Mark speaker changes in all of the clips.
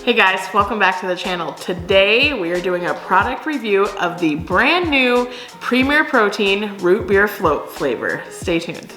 Speaker 1: Hey guys, welcome back to the channel. Today we are doing a product review of the brand new Premier Protein Root Beer Float flavor. Stay tuned.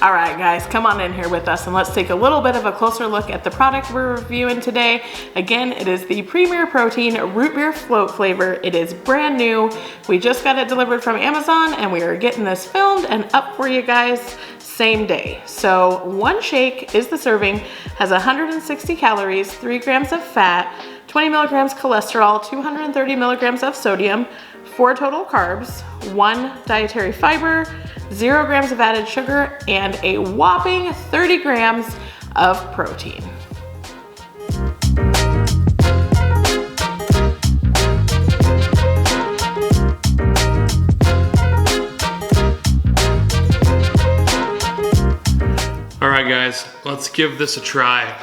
Speaker 1: All right guys, come on in here with us and let's take a little bit of a closer look at the product we're reviewing today. Again, it is the Premier Protein Root Beer Float flavor. It is brand new. We just got it delivered from Amazon and we are getting this filmed and up for you guys same day. So one shake is the serving, has 160 calories, 3 grams of fat, 20 milligrams cholesterol, 230 milligrams of sodium, 4 total carbs, 1 dietary fiber, 0 grams of added sugar, and a whopping 30 grams of protein.
Speaker 2: All right guys, let's give this a try.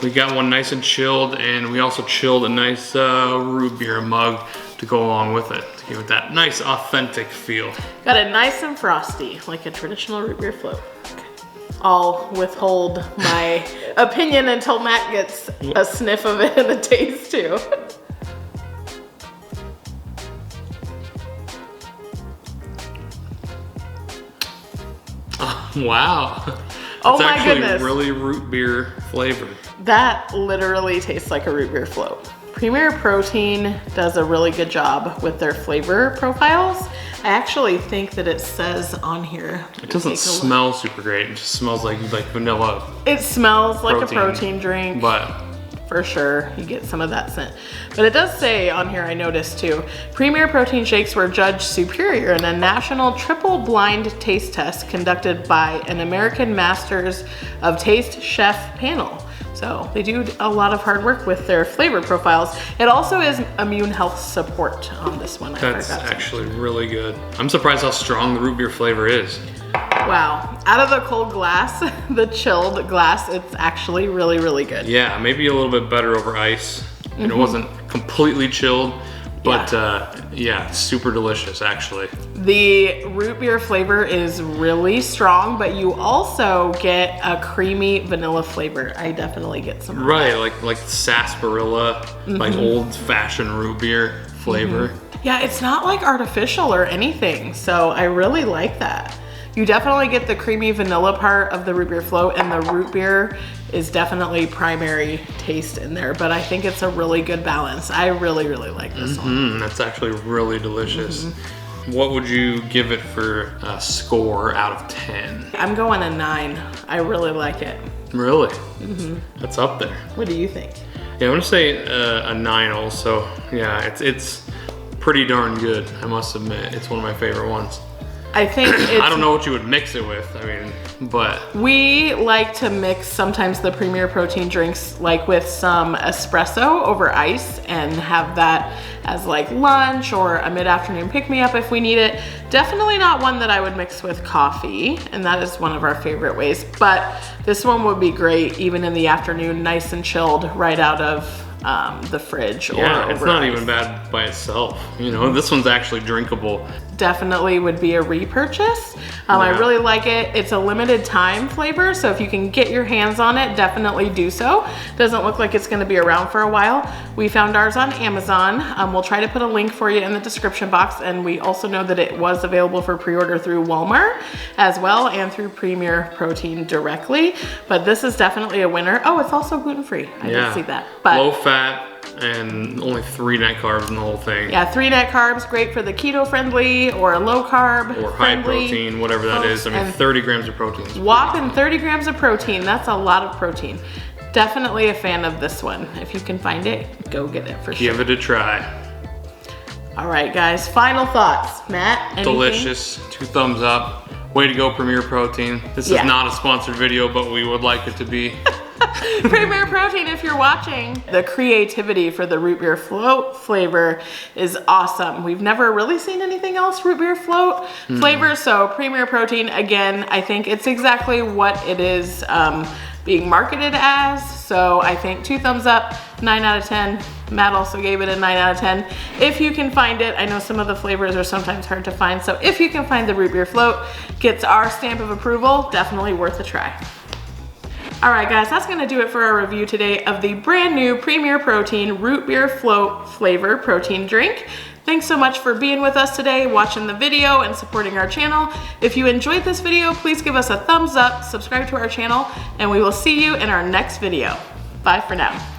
Speaker 2: We got one nice and chilled, and we also chilled a nice root beer mug to go along with it, to give it that nice authentic feel.
Speaker 1: Got it nice and frosty, like a traditional root beer float. Okay. I'll withhold my opinion until Matt gets a sniff of it and a taste too.
Speaker 2: Oh, wow.
Speaker 1: Oh
Speaker 2: It's
Speaker 1: my
Speaker 2: actually
Speaker 1: goodness.
Speaker 2: really root beer flavored.
Speaker 1: That literally tastes like a root beer float. Premier Protein does a really good job with their flavor profiles. I actually think that it says on here.
Speaker 2: It doesn't smell super great. It just smells like vanilla.
Speaker 1: It smells like a protein drink.
Speaker 2: But
Speaker 1: for sure, you get some of that scent. But it does say on here, I noticed too, Premier Protein shakes were judged superior in a national triple blind taste test conducted by an American Masters of Taste chef panel. So they do a lot of hard work with their flavor profiles. It also is immune health support on this one.
Speaker 2: that's actually really good. I'm surprised how strong the root beer flavor is.
Speaker 1: Wow, out of the cold glass, the chilled glass, it's actually really, really good.
Speaker 2: Yeah, maybe a little bit better over ice. And it wasn't completely chilled, but yeah, super delicious actually.
Speaker 1: The root beer flavor is really strong, but you also get a creamy vanilla flavor. I definitely get some.
Speaker 2: Right, like sarsaparilla, like old fashioned root beer flavor.
Speaker 1: Yeah, it's not like artificial or anything, so I really like that. You definitely get the creamy vanilla part of the root beer float, and the root beer is definitely primary taste in there, but I think it's a really good balance. I really, really like this one.
Speaker 2: That's actually really delicious. What would you give it for a score out of 10?
Speaker 1: I'm going a 9. I really like it.
Speaker 2: Really? That's up there.
Speaker 1: What do you think?
Speaker 2: Yeah, I'm gonna say a 9 also. Yeah, it's pretty darn good, I must admit. It's one of my favorite ones.
Speaker 1: I think it's,
Speaker 2: I don't know what you would mix it with, I mean, but.
Speaker 1: we like to mix sometimes the Premier Protein drinks like with some espresso over ice and have that as like lunch or a mid-afternoon pick-me-up if we need it. Definitely not one that I would mix with coffee, and that is one of our favorite ways, but this one would be great even in the afternoon, nice and chilled right out of the fridge.
Speaker 2: Yeah,
Speaker 1: or
Speaker 2: it's not even bad by itself. You know, this one's actually drinkable.
Speaker 1: Definitely would be a repurchase. I really like it. It's a limited time flavor, so if you can get your hands on it, definitely do so. Doesn't look like it's gonna be around for a while. We found ours on Amazon. We'll try to put a link for you in the description box, and we also know that it was available for pre-order through Walmart as well, and through Premier Protein directly. But this is definitely a winner. Oh, it's also gluten-free. I did see that. But
Speaker 2: low fat and only 3 net carbs in the whole thing.
Speaker 1: yeah, 3 net carbs, great for the keto friendly or low carb
Speaker 2: Or high
Speaker 1: friendly
Speaker 2: protein, whatever that is. I mean,
Speaker 1: and
Speaker 2: 30 grams of protein.
Speaker 1: whopping 30 grams of protein. That's a lot of protein. Definitely a fan of this one. If you can find it, go get it for sure.
Speaker 2: Give it a try.
Speaker 1: All right, guys, final thoughts. Matt, anything?
Speaker 2: Delicious, 2 thumbs up. Way to go, Premier Protein. This is not a sponsored video, but we would like it to be.
Speaker 1: Premier Protein, if you're watching. The creativity for the root beer float flavor is awesome. We've never really seen anything else root beer float flavor, so Premier Protein, again, I think it's exactly what it is being marketed as. So I think 2 thumbs up, 9 out of 10. Matt also gave it a 9 out of 10. If you can find it, I know some of the flavors are sometimes hard to find, so if you can find the root beer float, gets our stamp of approval, definitely worth a try. All right guys, that's gonna do it for our review today of the brand new Premier Protein Root Beer Float Flavor Protein Drink. Thanks so much for being with us today, watching the video and supporting our channel. If you enjoyed this video, please give us a thumbs up, subscribe to our channel, and we will see you in our next video. Bye for now.